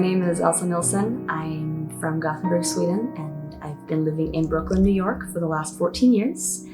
name is Elsa Nilsson. I'm from Gothenburg, Sweden, and I've been living in Brooklyn, New York for the last 14 years.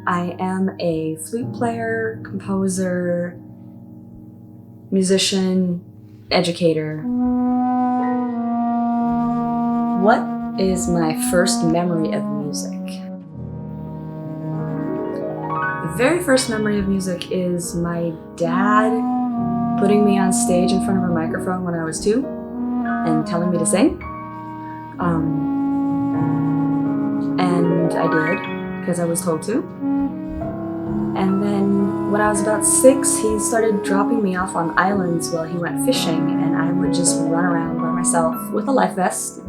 I am a flute player, composer, musician, educator. What is my first memory of music? The very first memory of music is my dad putting me on stage in front of a microphone when I was 2 and telling me to sing. And I did, because I was told to. And then when I was about 6, he started dropping me off on islands while he went fishing, and I would just run around by myself with a life vest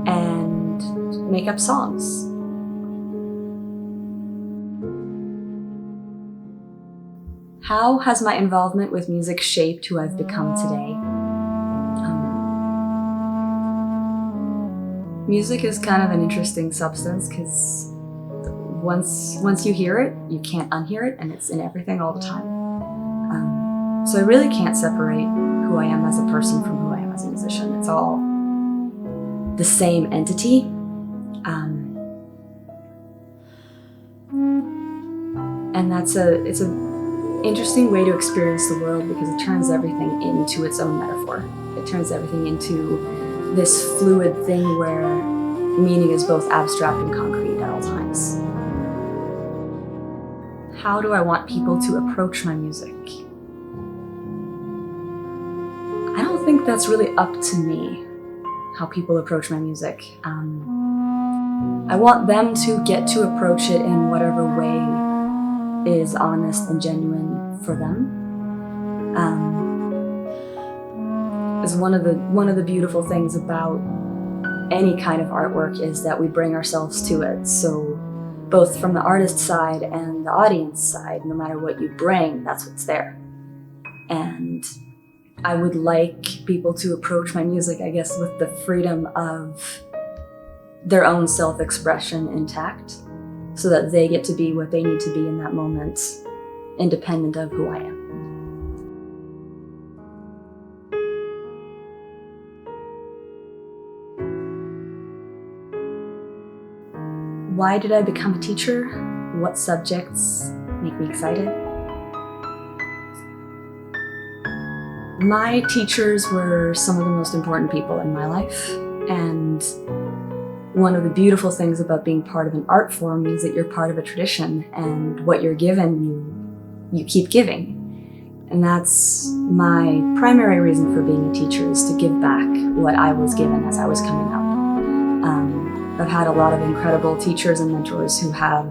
and make up songs. How has my involvement with music shaped who I've become today? Music is kind of an interesting substance because once you hear it, you can't unhear it, and it's in everything all the time. So I really can't separate who I am as a person from who I am as a musician. It's all the same entity. And it's an interesting way to experience the world because it turns everything into its own metaphor. It turns everything into this fluid thing where meaning is both abstract and concrete at all times. How do I want people to approach my music? I don't think that's really up to me, how people approach my music. I want them to get to approach it in whatever way is honest and genuine for them. Is one of the beautiful things about any kind of artwork is that we bring ourselves to it. So both from the artist side and the audience side, no matter what you bring, that's what's there. And I would like people to approach my music, I guess, with the freedom of their own self-expression intact, so that they get to be what they need to be in that moment, independent of who I am. Why did I become a teacher? What subjects make me excited? My teachers were some of the most important people in my life, and one of the beautiful things about being part of an art form means that you're part of a tradition, and what you're given, you keep giving. And that's my primary reason for being a teacher, is to give back what I was given as I was coming up. I've had a lot of incredible teachers and mentors who have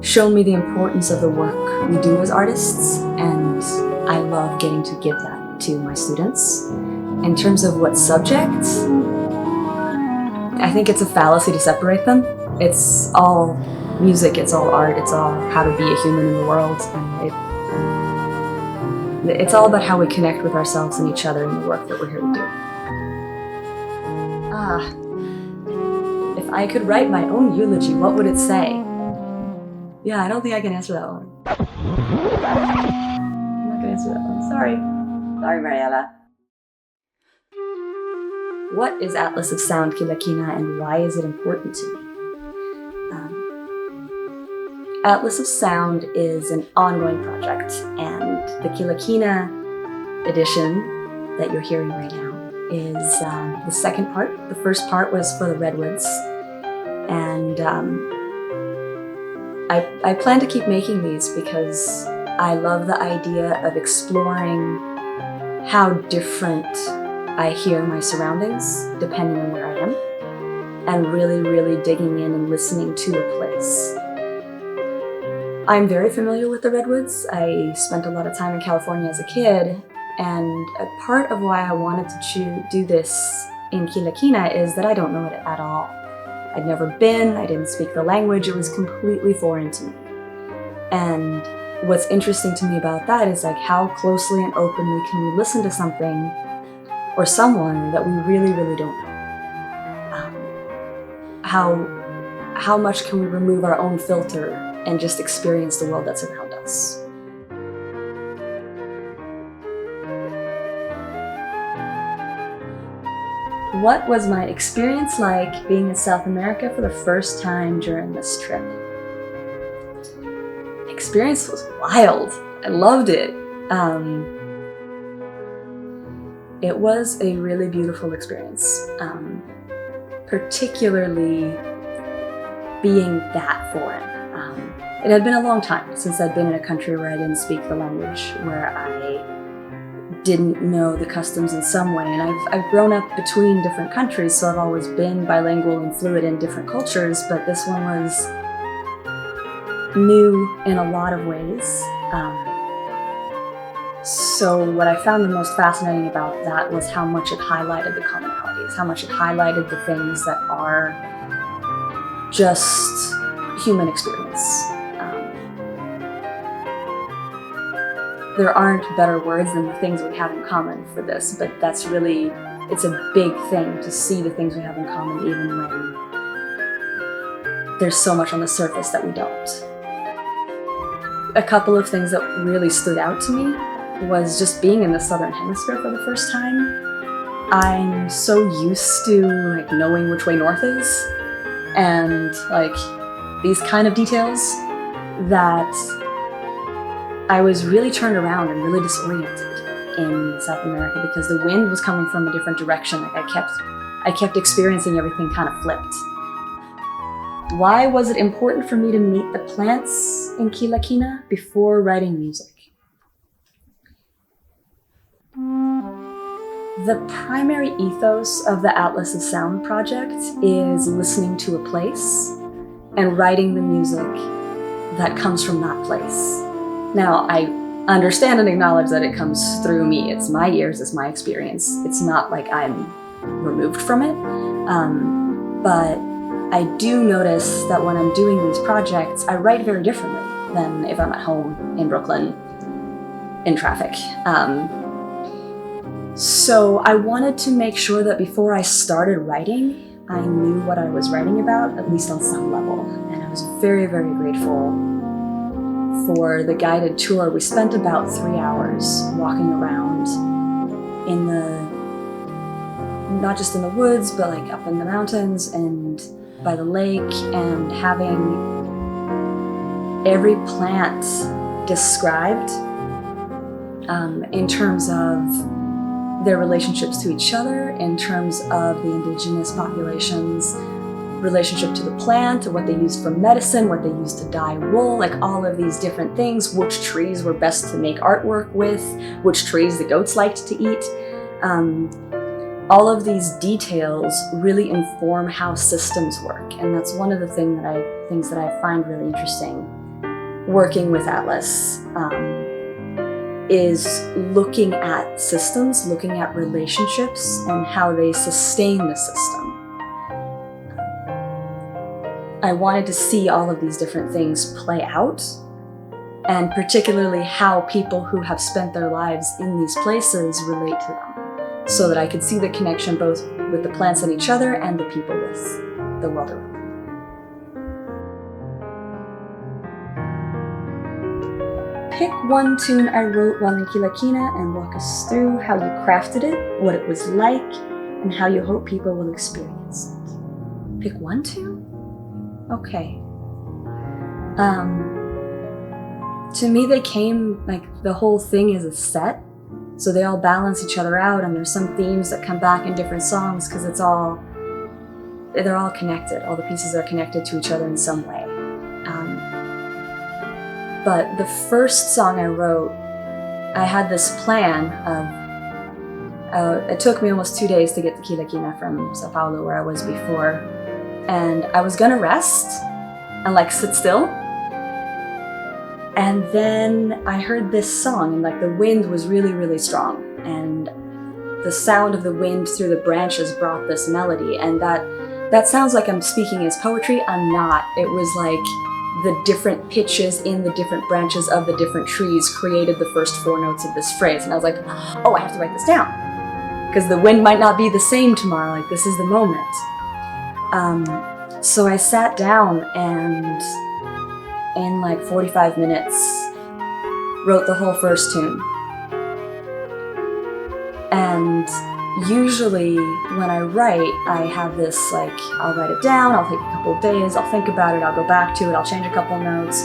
shown me the importance of the work we do as artists, and I love getting to give that to my students. In terms of what subject, I think it's a fallacy to separate them. It's all music, it's all art, it's all how to be a human in the world, and it's all about how we connect with ourselves and each other in the work that we're here to do. If I could write my own eulogy, what would it say? Yeah, I don't think I can answer that one. I'm not gonna answer that one. Sorry, Mariella. What is Atlas of Sound Quila Quina, and why is it important to me? Atlas of Sound is an ongoing project, and the Quila Quina edition that you're hearing right now is the second part. The first part was for the redwoods, and I plan to keep making these because I love the idea of exploring how different I hear my surroundings depending on where I am, and really, really digging in and listening to a place. I'm very familiar with the redwoods. I spent a lot of time in California as a kid, and a part of why I wanted to do this in Quila Quina is that I don't know it at all. I'd never been, I didn't speak the language, it was completely foreign to me. And what's interesting to me about that is like how closely and openly can we listen to something or someone that we really, really don't know. How much can we remove our own filter and just experience the world that's around us? what was my experience like being in South America for the first time during this trip? Experience was wild. I loved it. It was a really beautiful experience, particularly being that foreign. It had been a long time since I'd been in a country where I didn't speak the language, where I didn't know the customs in some way. And I've grown up between different countries, so I've always been bilingual and fluent in different cultures, but this one was new in a lot of ways. So what I found the most fascinating about that was how much it highlighted the commonalities, how much it highlighted the things that are just human experience. There aren't better words than the things we have in common for this, but that's really, it's a big thing to see the things we have in common even when there's so much on the surface that we don't. A couple of things that really stood out to me was just being in the Southern Hemisphere for the first time. I'm so used to like knowing which way north is and like these kind of details that I was really turned around and really disoriented in South America because the wind was coming from a different direction. Like I kept experiencing everything kind of flipped. Why was it important for me to meet the plants in Quila Quina before writing music? The primary ethos of the Atlas of Sound project is listening to a place and writing the music that comes from that place. Now, I understand and acknowledge that it comes through me. It's my ears, it's my experience. It's not like I'm removed from it. But I do notice that when I'm doing these projects, I write very differently than if I'm at home in Brooklyn in traffic. So I wanted to make sure that before I started writing, I knew what I was writing about, at least on some level. And I was very, very grateful for the guided tour. We spent about 3 hours walking around in not just in the woods, but like up in the mountains and by the lake, and having every plant described in terms of their relationships to each other, in terms of the indigenous population's relationship to the plant, or what they used for medicine, what they used to dye wool, like all of these different things, which trees were best to make artwork with, which trees the goats liked to eat. All of these details really inform how systems work, and that's one of the things that I find really interesting working with Atlas, is looking at systems, looking at relationships, and how they sustain the system. I wanted to see all of these different things play out, and particularly how people who have spent their lives in these places relate to them, so that I could see the connection both with the plants and each other and the people with the world around them. Pick one tune I wrote while in Quila Quina and walk us through how you crafted it, what it was like, and how you hope people will experience it. Pick one tune? Okay. To me, they came, like, the whole thing is a set, so they all balance each other out, and there's some themes that come back in different songs because they're all connected. All the pieces are connected to each other in some way. But the first song I wrote, I had this plan of, it took me almost 2 days to get to Quila Quina from Sao Paulo, where I was before, and I was gonna rest and like sit still. And then I heard this song, and like the wind was really, really strong, and the sound of the wind through the branches brought this melody, and that sounds like I'm speaking as poetry. I'm not. It was like the different pitches in the different branches of the different trees created the first 4 notes of this phrase. And I was like, oh, I have to write this down, because the wind might not be the same tomorrow. Like, this is the moment. So I sat down and in like 45 minutes wrote the whole first tune. And usually when I write, I have this, like, I'll write it down, I'll take a couple of days, I'll think about it, I'll go back to it, I'll change a couple of notes.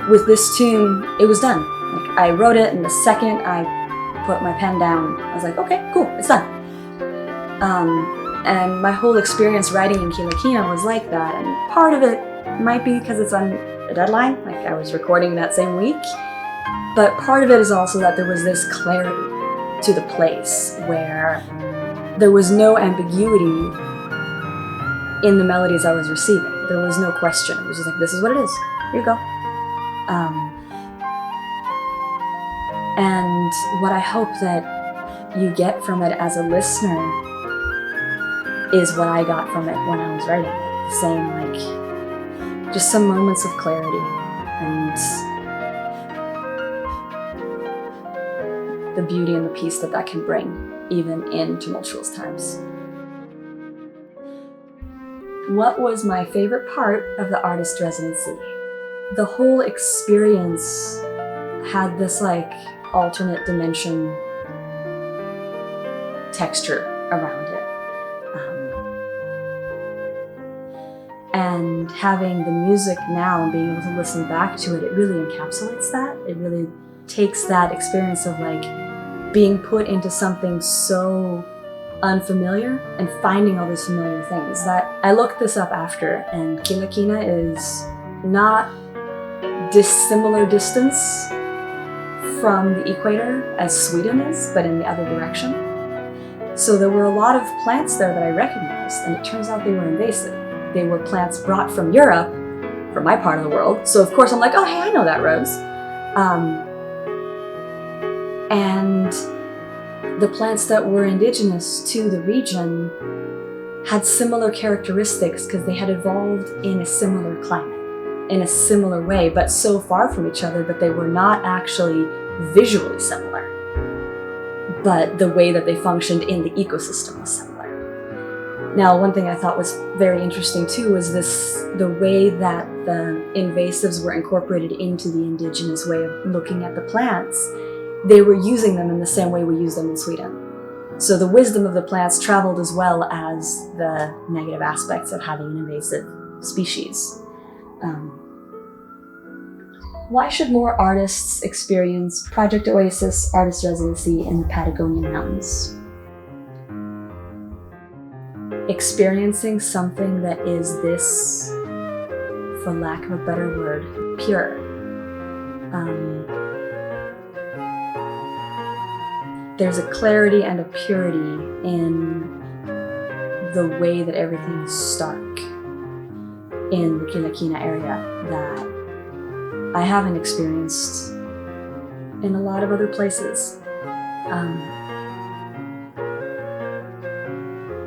With this tune, it was done. Like, I wrote it, and the second I put my pen down, I was like, okay, cool, it's done. And my whole experience writing in Quila Quina was like that, and part of it might be because it's on a deadline, like I was recording that same week, but part of it is also that there was this clarity to the place where there was no ambiguity in the melodies I was receiving. There was no question. It was just like, this is what it is. Here you go. And what I hope that you get from it as a listener is what I got from it when I was writing it. The same, like, just some moments of clarity and the beauty and the peace that that can bring, even in tumultuous times. What was my favorite part of the artist residency? The whole experience had this, like, alternate dimension texture around it. And having the music now and being able to listen back to it, it really encapsulates that. It really takes that experience of, like, being put into something so unfamiliar and finding all these familiar things. That I looked this up after, and Quila Quina is not dissimilar distance from the equator as Sweden is, but in the other direction. So there were a lot of plants there that I recognized, and it turns out they were invasive. They were plants brought from Europe, from my part of the world. So of course I'm like, oh hey, I know that rose. And the plants that were indigenous to the region had similar characteristics because they had evolved in a similar climate, in a similar way, but so far from each other that they were not actually visually similar. But the way that they functioned in the ecosystem was similar. Now, one thing I thought was very interesting too was the way that the invasives were incorporated into the indigenous way of looking at the plants. They were using them in the same way we use them in Sweden. So the wisdom of the plants traveled as well as the negative aspects of having an invasive species. Why should more artists experience Project Oasis Artist Residency in the Patagonia Mountains? Experiencing something that is this, for lack of a better word, pure. There's a clarity and a purity in the way that everything is stark in the Quila Quina area that I haven't experienced in a lot of other places.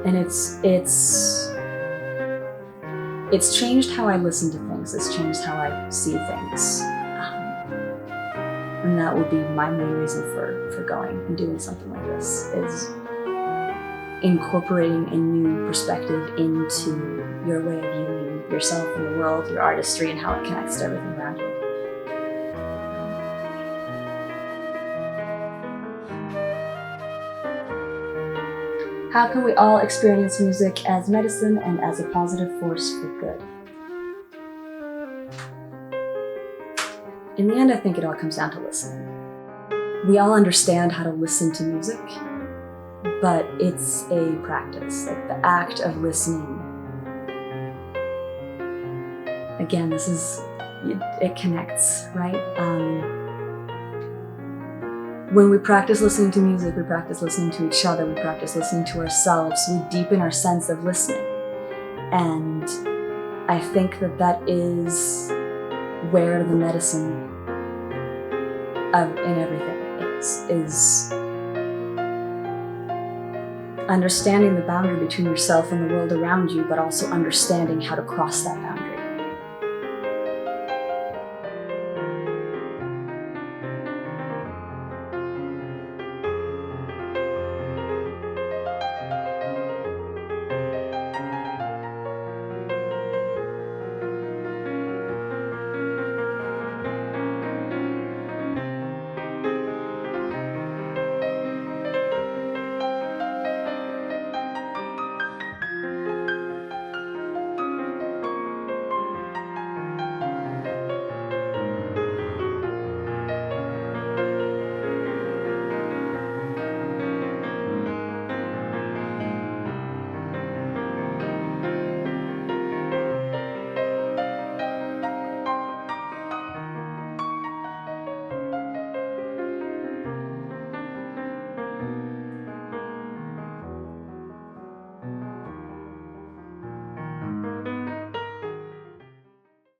And it's changed how I listen to things. It's changed how I see things. And that would be my main reason for going and doing something like this, is incorporating a new perspective into your way of viewing yourself and the world, your artistry, and how it connects to everything around you. How can we all experience music as medicine and as a positive force for good? In the end, I think it all comes down to listening. We all understand how to listen to music, but it's a practice, like the act of listening. Again, it connects, right? When we practice listening to music, we practice listening to each other, we practice listening to ourselves, we deepen our sense of listening. And I think that is where the medicine in everything is understanding the boundary between yourself and the world around you, but also understanding how to cross that boundary.